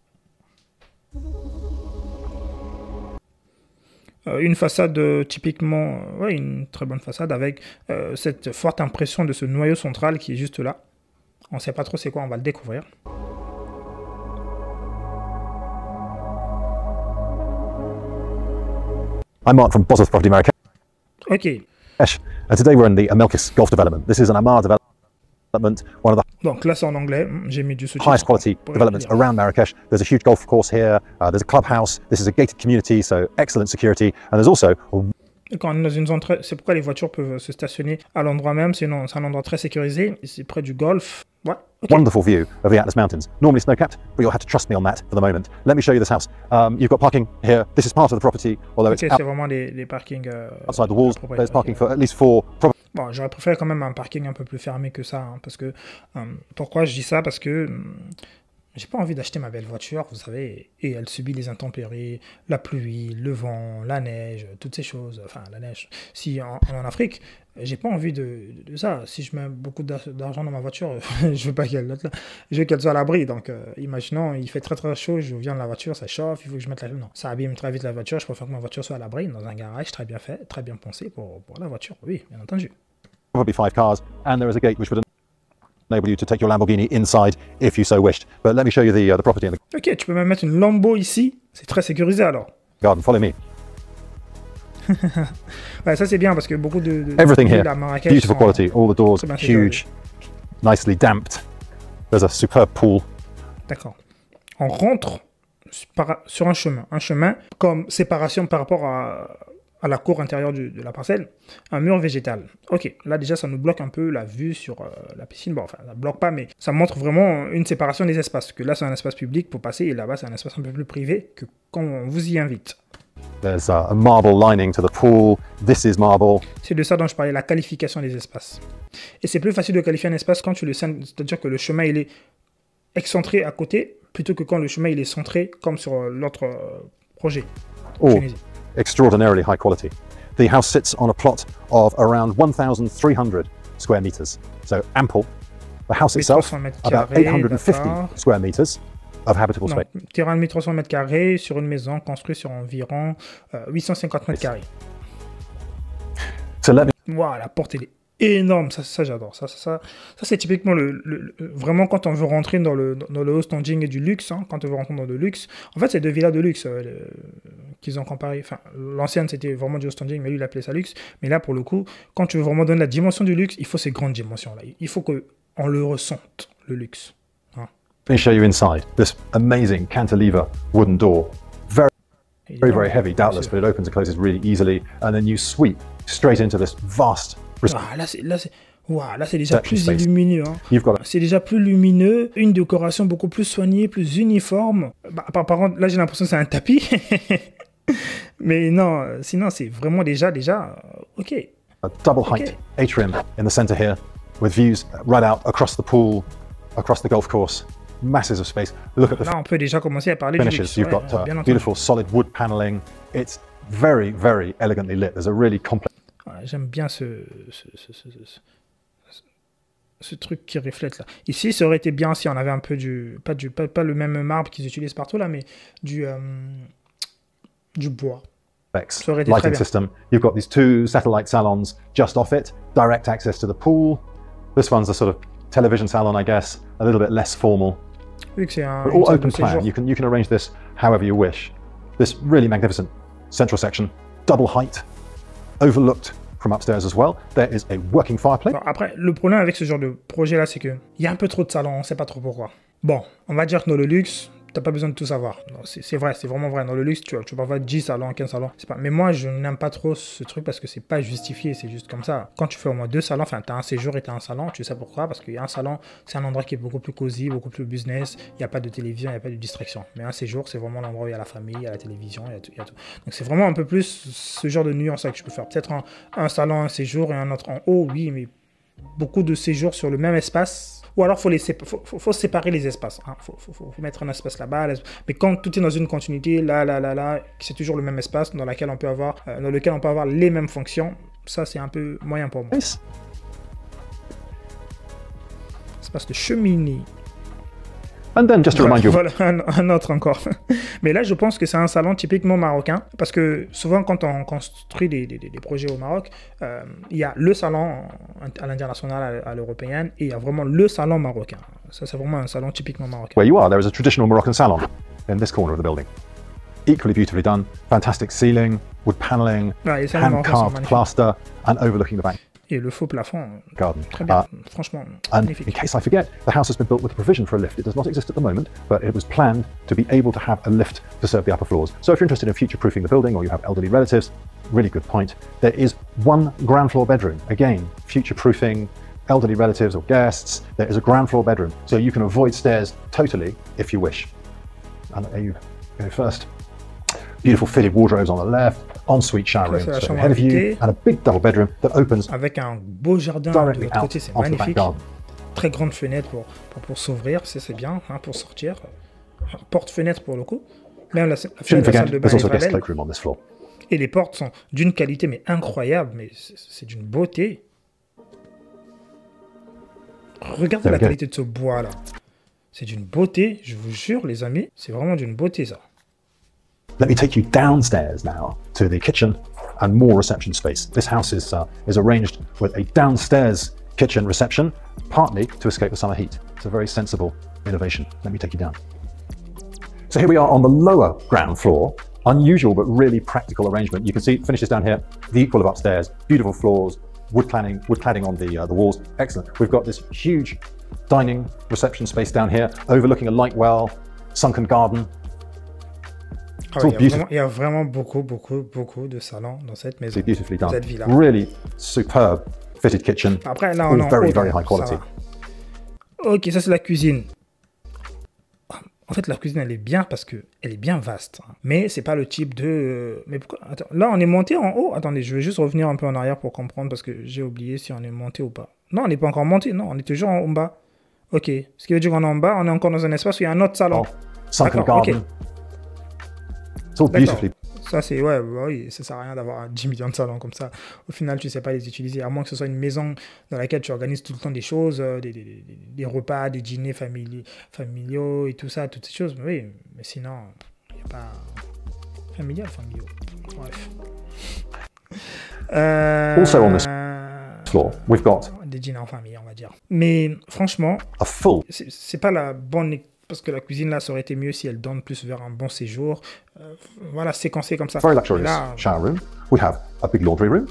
Une façade typiquement, ouais, une très bonne façade avec cette forte impression de ce noyau central qui est juste là. On sait pas trop c'est quoi, on va le découvrir. I'm Mark from Bosworth Property Marrakech. Ok. Today we're in the Amelkis Golf Development. This is an Amar development, one of the Donc là c'est en anglais, j'ai mis du sous-titre. highest quality developments around Marrakech. There's a huge golf course here, there's a clubhouse, this is a gated community, so excellent security, and there's also Quand on est dans une zone très... C'est pourquoi les voitures peuvent se stationner à l'endroit même, sinon c'est un endroit très sécurisé, c'est près du golf. Ouais, Wonderful view of the Atlas Mountains. Normally snow-capped, but you'll have to trust me on that for the moment. Let me show you this house. You've got parking here. This is part of the property, although it's c'est vraiment des parkings outside the walls. There's parking for at least 4 properties. Bon, j'aurais préféré quand même un parking un peu plus fermé que ça, hein, parce que pourquoi je dis ça? Parce que j'ai pas envie d'acheter ma belle voiture, vous savez, et elle subit les intempéries, la pluie, le vent, la neige, toutes ces choses. Enfin, la neige. Si en Afrique, j'ai pas envie de ça. Si je mets beaucoup d'argent dans ma voiture, je veux pas qu'elle je veux qu'elle soit à l'abri. Donc, imaginons, il fait très très chaud, je viens de la voiture, ça chauffe, il faut que je mette la... Non, ça abîme très vite la voiture. Je préfère que ma voiture soit à l'abri, dans un garage très bien fait, très bien pensé pour la voiture. Oui, bien entendu. Probably 5 cars, and there is a gate which would enable you to take your Lamborghini inside if you so wished. But let me show you the property and the Ok, tu peux même mettre une Lambo ici. C'est très sécurisé alors. garden. Follow me. Ouais, ça c'est bien parce que beaucoup de Everything here, à Marrakech beautiful sont- quality. All the doors très bien sécurisés. huge, nicely damped. There's a superb pool. D'accord. On rentre sur un chemin comme séparation par rapport à la cour intérieure de la parcelle, un mur végétal. Ok, là déjà ça nous bloque un peu la vue sur la piscine. Bon, enfin, ça ne bloque pas, mais ça montre vraiment une séparation des espaces. Que là c'est un espace public pour passer et là-bas c'est un espace un peu plus privé que quand on vous y invite. There's a marble lining to the pool. This is marble. C'est de ça dont je parlais, la qualification des espaces. Et c'est plus facile de qualifier un espace quand tu le sens, c'est-à-dire que le chemin il est excentré à côté, plutôt que quand le chemin il est centré comme sur l'autre projet. Oh, Tunisie. extraordinarily high quality. The house sits on a plot of around 1,300 square meters. So ample. The house itself, 1300 mètres about carrés, 850 d'accord. square meters of habitable Non, space. terrain de 1300 mètres carrés sur une maison construite sur environ 850 mètres carrés. So let me Waouh, la porte elle est énorme, ça j'adore. Ça c'est typiquement vraiment quand on veut rentrer dans le haut standing et du luxe, hein, quand on veut rentrer dans le luxe. En fait, c'est 2 villas de luxe qu'ils ont comparé. Enfin, l'ancienne c'était vraiment du haut standing, mais lui il appelait ça luxe. Mais là, pour le coup, quand tu veux vraiment donner la dimension du luxe, il faut ces grandes dimensions là. Il faut qu'on le ressente, le luxe. show you inside. This amazing cantilever wooden door. Very, very heavy, doubtless, but it opens and closes really easily. And then you sweep straight into this vast Ah, là c'est déjà plus space. lumineux. Hein. You've got a C'est déjà plus lumineux, une décoration beaucoup plus soignée, plus uniforme. Bah, par contre, là j'ai l'impression que c'est un tapis. Mais non, sinon c'est vraiment déjà ok. double height atrium in the center here with views right out across the pool, across the golf course. Masses of space. Look at the Là on peut déjà commencer à parler du finishes. luxe. You've Ouais, got bien entendu. beautiful solid wood paneling. It's very, very elegantly lit. There's a really complex Ouais, j'aime bien ce truc qui reflète là. Ici, ça aurait été bien si on avait un peu pas le même marbre qu'ils utilisent partout là, mais du bois. Ça aurait été très lighting bien. system. You've got these 2 satellite salons just off it, direct access to the pool. This one's a sort of television salon, I guess, a little bit less formal. Vu que c'est un But une all salle open de plan. séjour. You can arrange this however you wish. This really magnificent central section, double height, overlooked from upstairs as well. There is a working fireplace. Bon, après, le problème avec ce genre de projet là, c'est que il y a un peu trop de salons, on sait pas trop pourquoi. Bon, on va dire que dans le luxe, t'as pas besoin de tout savoir. C'est vrai, c'est vraiment vrai. Dans le luxe, tu peux avoir 10 salons, 15 salons. C'est pas... Mais moi, je n'aime pas trop ce truc parce que c'est pas justifié, c'est juste comme ça. Quand tu fais au moins 2 salons, enfin, t'as un séjour et t'as un salon, tu sais pourquoi? Parce qu'il y a un salon, c'est un endroit qui est beaucoup plus cosy, beaucoup plus business. Il n'y a pas de télévision, il n'y a pas de distraction. Mais un séjour, c'est vraiment l'endroit où il y a la famille, il y a la télévision, il y a tout. Donc c'est vraiment un peu plus ce genre de nuance que je peux faire. Peut-être un salon, un séjour et un autre en haut, oui, mais beaucoup de séjours sur le même espace. Ou alors, faut séparer les espaces. Hein. Faut mettre un espace là-bas. Mais quand tout est dans une continuité, là, c'est toujours le même espace dans lequel on peut avoir les mêmes fonctions. Ça, c'est un peu moyen pour moi. Espace de cheminée. And then just to remind you, Voilà, un autre encore. Mais là, je pense que c'est un salon typiquement marocain. Parce que souvent, quand on construit des projets au Maroc, il y a le salon à l'international, à l'européenne, et il y a vraiment le salon marocain. Ça, c'est vraiment un salon typiquement marocain. where you are, there is a traditional Moroccan salon in this corner of the building. Equally beautifully done, fantastic ceiling, wood paneling, Ouais, les salons marocains sont hand-carved magnifiques. plaster, and overlooking the back Et le faux plafond, garden. très bien. Franchement, And in magnifique. case I forget, the house has been built with a provision for a lift. It does not exist at the moment, but it was planned to be able to have a lift to serve the upper floors. So if you're interested in future-proofing the building or you have elderly relatives, really good point. There is 1 ground floor bedroom. Again, future-proofing, elderly relatives or guests, there is a ground floor bedroom. So you can avoid stairs totally if you wish. And there you go first. Beautiful fitted wardrobes on the left, ensuite shower room straight ahead of you, and a big double bedroom that opens avec un beau jardin de l'autre côté, c'est magnifique. Très grande fenêtre pour s'ouvrir, c'est bien, hein, pour sortir. Porte-fenêtre pour le coup. Même la fenêtre de la salle de bain est très belle. Et les portes sont d'une qualité mais incroyable, mais c'est d'une beauté. Regardez la qualité de ce bois là. C'est d'une beauté, je vous jure les amis, c'est vraiment d'une beauté ça. Let me take you downstairs now to the kitchen and more reception space. This house is arranged with a downstairs kitchen reception, partly to escape the summer heat. It's a very sensible innovation. Let me take you down. So here we are on the lower ground floor. Unusual but really practical arrangement. You can see it finishes down here, the equal of upstairs, beautiful floors, wood cladding on the walls. Excellent. We've got this huge dining reception space down here, overlooking a light well, sunken garden. It's all beautiful. Il y a vraiment beaucoup de salons dans cette maison, dans cette villa. Really superb fitted kitchen. Après là on very high quality. Ok, ça c'est la cuisine. En fait, la cuisine, elle est bien parce qu'elle est bien vaste. Mais c'est pas le type de... Mais pourquoi... Attends, là, on est monté en haut. Attendez, je vais juste revenir un peu en arrière pour comprendre parce que j'ai oublié si on est monté ou pas. Non, on n'est pas encore monté. Non, on est toujours en bas. Ok. Ce qui veut dire qu'on est en bas, on est encore dans un espace où il y a un autre salon. Sunken garden. It's all beautifully... Ça, c'est... Ouais, oui, ça sert à rien d'avoir 10 millions de salons comme ça. Au final, tu sais pas les utiliser. À moins que ce soit une maison dans laquelle tu organises tout le temps des choses, des repas, des dîners familiaux et tout ça, toutes ces choses. Mais oui, mais sinon, il n'y a pas... familiaux. Bref. Also on this floor, we've got... Des dîners en famille, on va dire. Mais franchement, c'est pas la bonne... Parce que la cuisine, là, ça aurait été mieux si elle donne plus vers un bon séjour. Voilà, séquencé comme ça. Very luxurious shower room. We have a big laundry room.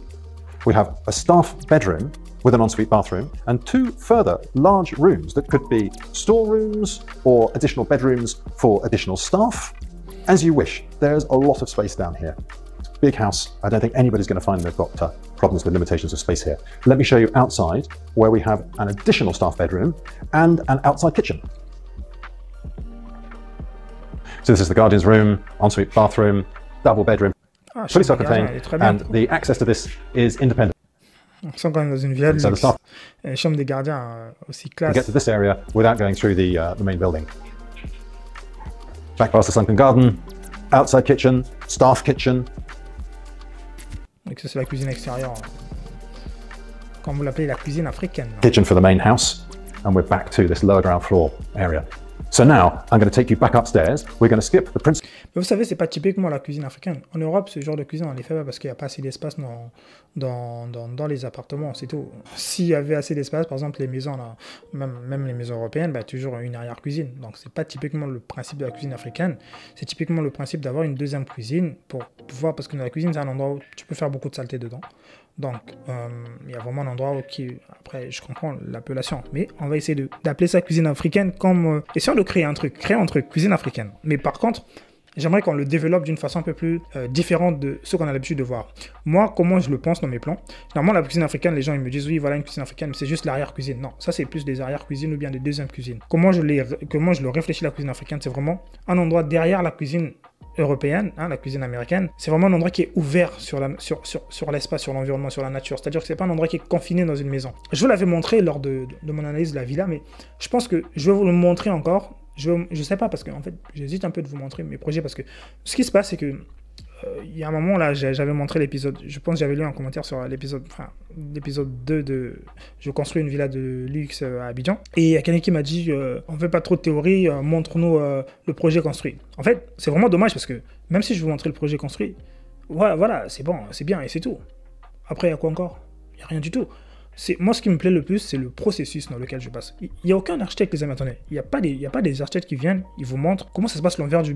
We have a staff bedroom with an ensuite bathroom and 2 further large rooms that could be storerooms or additional bedrooms for additional staff. As you wish. There's a lot of space down here. It's a big house. I don't think anybody's going to find they've got problems with limitations of space here. Let me show you outside where we have an additional staff bedroom and an outside kitchen. So this is the guardian's room, ensuite bathroom, double bedroom, fully self-contained, and the access to this is independent. On sent quand même dans une villa de luxe. Chambre des gardiens aussi classe. To get to this area without going through the main building. Back past the sunken garden, outside kitchen, staff kitchen. Donc ça c'est la cuisine extérieure. Comme vous l'appelez la cuisine africaine. Kitchen for the main house, and we're back to this lower ground floor area. So now, I'm going to take you back upstairs. We're going to skip the principal. Mais vous savez, c'est pas typiquement la cuisine africaine. En Europe, ce genre de cuisine, on les fait pas parce qu'il n'y a pas assez d'espace dans les appartements, c'est tout. S'il y avait assez d'espace, par exemple, les maisons, là, même les maisons européennes, bah, toujours une arrière-cuisine. Donc, c'est pas typiquement le principe de la cuisine africaine. C'est typiquement le principe d'avoir une deuxième cuisine pour pouvoir, parce que dans la cuisine, c'est un endroit où tu peux faire beaucoup de saleté dedans. Donc, il y a vraiment un endroit qui... Après, je comprends l'appellation, mais on va essayer d'appeler ça cuisine africaine comme... essayons de créer un truc, cuisine africaine. Mais par contre, j'aimerais qu'on le développe d'une façon un peu plus différente de ce qu'on a l'habitude de voir. Moi, comment je le pense dans mes plans, normalement, la cuisine africaine, les gens ils me disent, oui, voilà une cuisine africaine, mais c'est juste l'arrière-cuisine. Non, ça, c'est plus des arrière-cuisines ou bien des deuxièmes cuisines. Comment je le réfléchis, la cuisine africaine, c'est vraiment un endroit derrière la cuisine européenne, hein, la cuisine américaine, c'est vraiment un endroit qui est ouvert sur l'espace, sur l'environnement, sur la nature. C'est-à-dire que c'est pas un endroit qui est confiné dans une maison. Je vous l'avais montré lors de mon analyse de la villa, mais je pense que je vais vous le montrer encore. Je sais pas parce que en fait, j'hésite un peu de vous montrer mes projets parce que ce qui se passe, c'est que il y a un moment là, j'avais montré l'épisode, je pense que j'avais lu un commentaire sur l'épisode 2 de je construis une villa de luxe à Abidjan, et il y a quelqu'un qui m'a dit on fait pas trop de théorie, montre-nous le projet construit. En fait, c'est vraiment dommage parce que même si je vous montrais le projet construit, voilà, c'est bon, c'est bien et c'est tout. Après, il y a quoi encore? Il y a rien du tout. Moi, ce qui me plaît le plus, c'est le processus dans lequel je passe. Il n'y a aucun architecte, les amis, attendez. Il n'y a pas des architectes qui viennent, ils vous montrent comment ça se passe l'envers du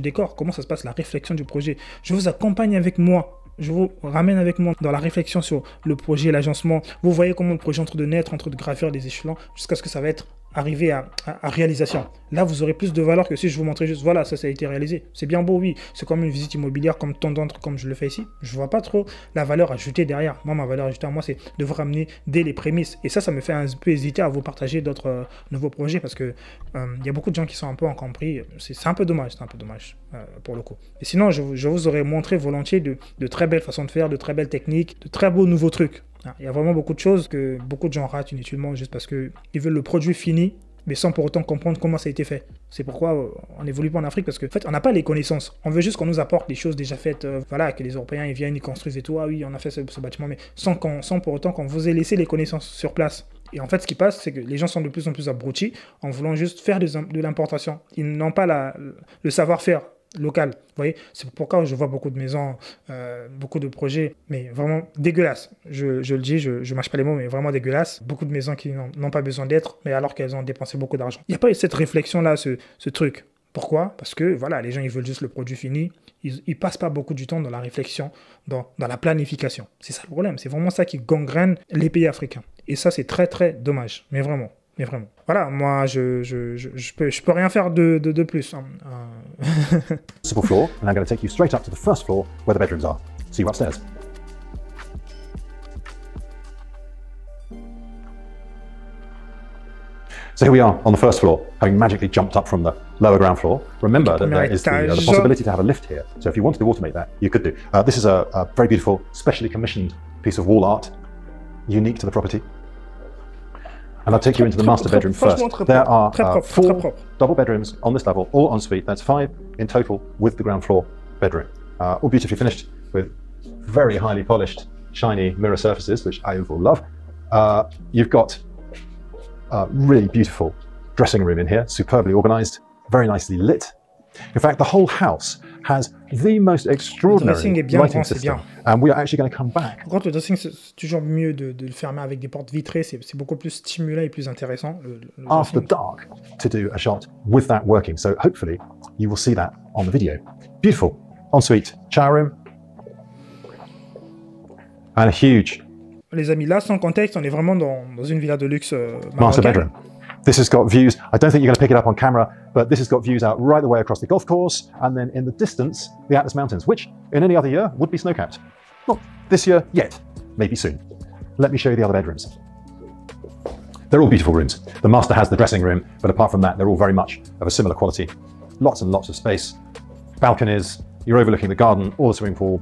décor, comment ça se passe la réflexion du projet. Je vous accompagne avec moi, je vous ramène avec moi dans la réflexion sur le projet, l'agencement. Vous voyez comment le projet est en train de naître, en train de gravir des échelons, jusqu'à ce que ça va être arriver à réalisation. Là, vous aurez plus de valeur que si je vous montrais juste, voilà, ça a été réalisé. C'est bien beau, oui. C'est comme une visite immobilière, comme tant d'autres, comme je le fais ici. Je vois pas trop la valeur ajoutée derrière. Moi, ma valeur ajoutée à moi, c'est de vous ramener dès les prémices. Et ça me fait un peu hésiter à vous partager d'autres nouveaux projets parce que il y a beaucoup de gens qui sont un peu incompris. C'est un peu dommage, pour le coup. Et sinon, je vous aurais montré volontiers de très belles façons de faire, de très belles techniques, de très beaux nouveaux trucs. Il y a vraiment beaucoup de choses que beaucoup de gens ratent inutilement juste parce qu'ils veulent le produit fini, mais sans pour autant comprendre comment ça a été fait. C'est pourquoi on n'évolue pas en Afrique, parce qu'en fait, on n'a pas les connaissances. On veut juste qu'on nous apporte des choses déjà faites, voilà, que les Européens ils viennent, ils construisent et tout. Ah oui, on a fait ce bâtiment, mais sans pour autant qu'on vous ait laissé les connaissances sur place. Et en fait, ce qui passe, c'est que les gens sont de plus en plus abrutis en voulant juste faire de l'importation. Ils n'ont pas le savoir-faire local. Vous voyez, c'est pourquoi je vois beaucoup de maisons, beaucoup de projets, mais vraiment dégueulasses. Je le dis, je mâche pas les mots, mais vraiment dégueulasses. Beaucoup de maisons qui n'ont pas besoin d'être, mais alors qu'elles ont dépensé beaucoup d'argent. Il n'y a pas eu cette réflexion-là, ce truc. Pourquoi? Parce que voilà, les gens ils veulent juste le produit fini. Ils passent pas beaucoup du temps dans la réflexion, dans la planification. C'est ça le problème. C'est vraiment ça qui gangrène les pays africains. Et ça, c'est très très dommage. Mais vraiment. Voilà, moi, je peux rien faire de plus. Simple floor, and I'm going to take you straight up to the first floor where the bedrooms are. See you upstairs. So here we are on the first floor, having magically jumped up from the lower ground floor. Remember that there is the possibility to have a lift here. So if you wanted to automate that, you could do. This is a very beautiful, specially commissioned piece of wall art, unique to the property. And I'll take you into the master bedroom first. There are 4 double bedrooms on this level, all ensuite. That's 5 in total with the ground floor bedroom. All beautifully finished with very highly polished, shiny mirror surfaces, which I will love. You've got a really beautiful dressing room in here, superbly organized, very nicely lit. In fact, the whole house has the most extraordinary lighting system. And we are actually going to come back. Par contre, le dressing, c'est toujours mieux de le fermer avec des portes vitrées. C'est beaucoup plus stimulant et plus intéressant. After dark to do a shot with that working. So hopefully you will see that on the video. Beautiful. Ensuite, shower room. And a huge. Les amis, là, sans contexte, on est vraiment dans une villa de luxe Master bedroom. This has got views, I don't think you're going to pick it up on camera, but this has got views out right the way across the golf course, and then in the distance, the Atlas Mountains, which in any other year would be snow-capped. Not this year yet, maybe soon. Let me show you the other bedrooms. They're all beautiful rooms. The master has the dressing room, but apart from that, they're all very much of a similar quality. Lots and lots of space. Balconies, you're overlooking the garden or the swimming pool.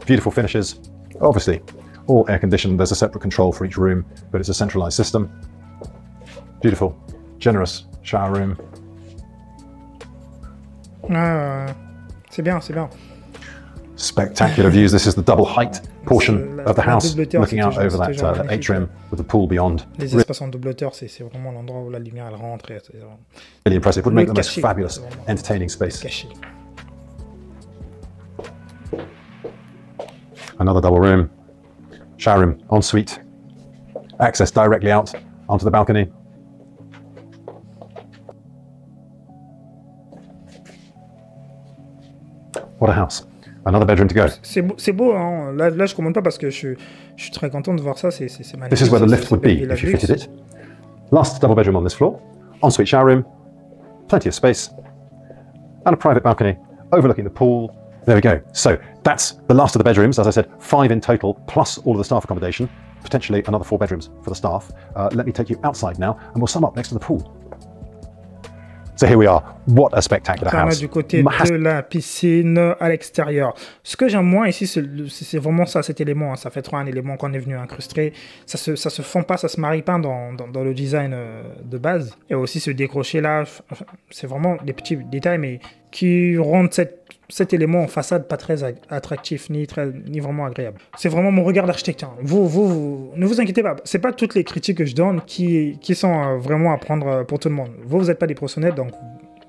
Beautiful finishes. Obviously, all air-conditioned. There's a separate control for each room, but it's a centralized system. Beautiful, generous shower room. C'est bien, c'est bien. Spectacular views. This is the double height portion of the house, looking out over that atrium with the pool beyond. Les espaces en double hauteur, c'est vraiment l'endroit où la lumière elle rentre. Really impressive. Would make the most fabulous, entertaining space. Another double room, shower room, ensuite, access directly out onto the balcony. What a house. Another bedroom to go. C'est beau, hein. Là, je commande pas parce que je suis très content de voir ça. C'est magnifique. This is where the lift would be if you fitted it. Last double bedroom on this floor. Ensuite shower room. Plenty of space. And a private balcony overlooking the pool. There we go. So that's the last of the bedrooms. As I said, 5 in total, plus all of the staff accommodation. Potentially another 4 bedrooms for the staff. Let me take you outside now, and we'll sum up next to the pool. So here we are. What a spectacular house. Du côté de la piscine à l'extérieur. Ce que j'aime moins ici, c'est vraiment ça, cet élément. Hein. Ça fait trop un élément qu'on est venu incrustrer. Ça se fond pas, ça se marie pas dans le design de base. Et aussi ce décroché là, c'est vraiment des petits détails, mais qui rendent cet élément en façade pas très attractif ni vraiment agréable. C'est vraiment mon regard d'architecte. Hein. Vous ne vous inquiétez pas. C'est pas toutes les critiques que je donne qui sont vraiment à prendre pour tout le monde. Vous n'êtes pas des professionnels, donc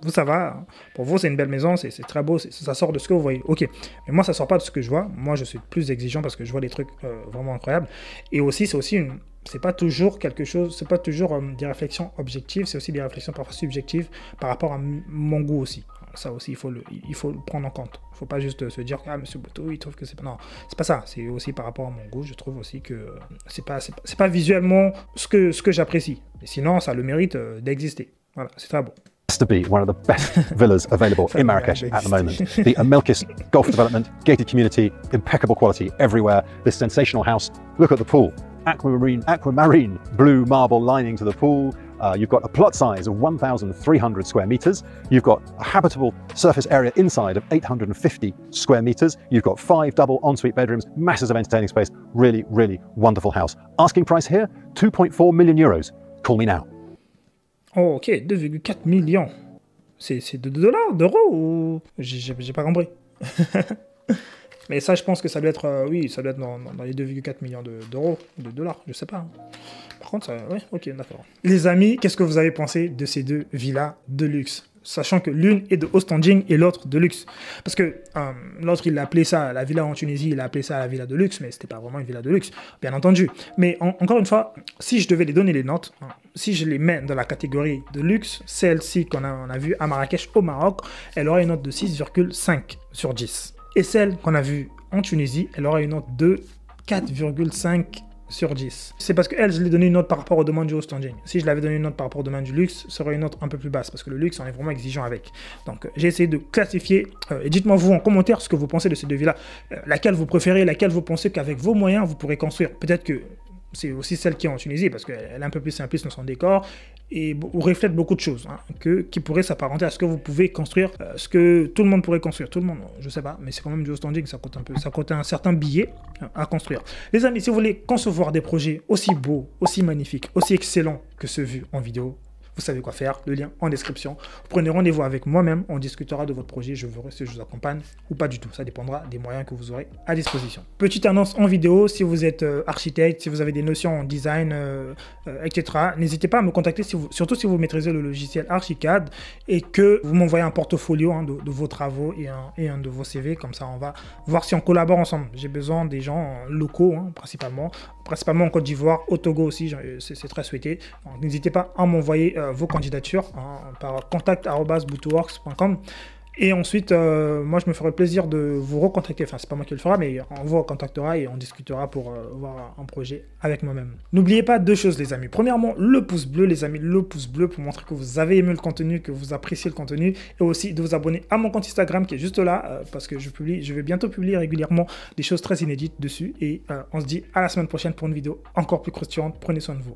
vous ça va. Pour vous c'est une belle maison, c'est très beau, ça sort de ce que vous voyez. Ok. Mais moi ça sort pas de ce que je vois. Moi je suis plus exigeant parce que je vois des trucs vraiment incroyables. Et aussi c'est pas toujours quelque chose, c'est pas toujours des réflexions objectives, c'est aussi des réflexions parfois subjectives par rapport à mon goût aussi. ça aussi, il faut le prendre en compte. Il ne faut pas juste se dire ah, Monsieur Boto, il trouve que c'est pas... Non, c'est pas ça. C'est aussi par rapport à mon goût, je trouve aussi que c'est pas visuellement ce que j'apprécie. Mais sinon, ça a le mérite d'exister. Voilà, c'est très beau. To be one of the best villas available in Marrakesh at the moment. The Amelkis Golf Development, gated community, impeccable quality everywhere. This sensational house. Look at the pool. Aquamarine blue marble lining to the pool. You've got a plot size of 1,300 square meters. You've got a habitable surface area inside of 850 square meters. You've got 5 double ensuite bedrooms, masses of entertaining space. Really, really wonderful house. Asking price here, 2.4 million euros. Call me now. Oh, ok, 2,4 millions. C'est de dollars, d'euros ou... J'ai pas compris. Mais ça, je pense que ça doit être, oui, ça doit être dans les 2,4 millions d'euros, de dollars, je sais pas. Par contre, ça, ouais, ok, d'accord. Les amis, qu'est-ce que vous avez pensé de ces deux villas de luxe? Sachant que l'une est de haut standing et l'autre de luxe. Parce que l'autre, il a appelé ça la villa en Tunisie, il a appelé ça la villa de luxe, mais c'était pas vraiment une villa de luxe, bien entendu. Mais encore une fois, si je devais les donner les notes, si je les mets dans la catégorie de luxe, celle-ci qu'on a vue à Marrakech au Maroc, elle aurait une note de 6,5 sur 10. Et celle qu'on a vue en Tunisie, elle aurait une note de 4,5 sur 10. C'est parce qu'elle, je l'ai donné une note par rapport au domaine du haut standing. Si je l'avais donné une note par rapport au domaine du luxe, ça aurait une note un peu plus basse, parce que le luxe, on est vraiment exigeant avec. Donc, j'ai essayé de classifier, et dites-moi vous en commentaire ce que vous pensez de ces deux villas, laquelle vous préférez, laquelle vous pensez qu'avec vos moyens, vous pourrez construire. Peut-être que c'est aussi celle qui est en Tunisie, parce qu'elle est un peu plus simpliste dans son décor, et reflète beaucoup de choses, hein, qui pourraient s'apparenter à ce que vous pouvez construire, ce que tout le monde pourrait construire. Tout le monde, je sais pas, mais c'est quand même du haut standing, ça coûte un certain billet à construire. Les amis, si vous voulez concevoir des projets aussi beaux, aussi magnifiques, aussi excellents que ceux vus en vidéo, vous savez quoi faire, le lien en description. Vous prenez rendez-vous avec moi-même, on discutera de votre projet, je verrai si je vous accompagne ou pas du tout. Ça dépendra des moyens que vous aurez à disposition. Petite annonce en vidéo, si vous êtes architecte, si vous avez des notions en design, etc., n'hésitez pas à me contacter, surtout si vous maîtrisez le logiciel Archicad et que vous m'envoyez un portfolio de vos travaux et un de vos CV, comme ça on va voir si on collabore ensemble. J'ai besoin des gens locaux, principalement en Côte d'Ivoire, au Togo aussi, c'est très souhaité. N'hésitez pas à m'envoyer vos candidatures par contact@boutoworks.com. Et ensuite, moi, je me ferai plaisir de vous recontacter. Enfin, c'est pas moi qui le fera, mais on vous recontactera et on discutera pour voir un projet avec moi-même. N'oubliez pas deux choses, les amis. Premièrement, le pouce bleu, les amis, le pouce bleu pour montrer que vous avez aimé le contenu, que vous appréciez le contenu. Et aussi de vous abonner à mon compte Instagram qui est juste là, parce que je vais bientôt publier régulièrement des choses très inédites dessus. Et on se dit à la semaine prochaine pour une vidéo encore plus croustillante. Prenez soin de vous.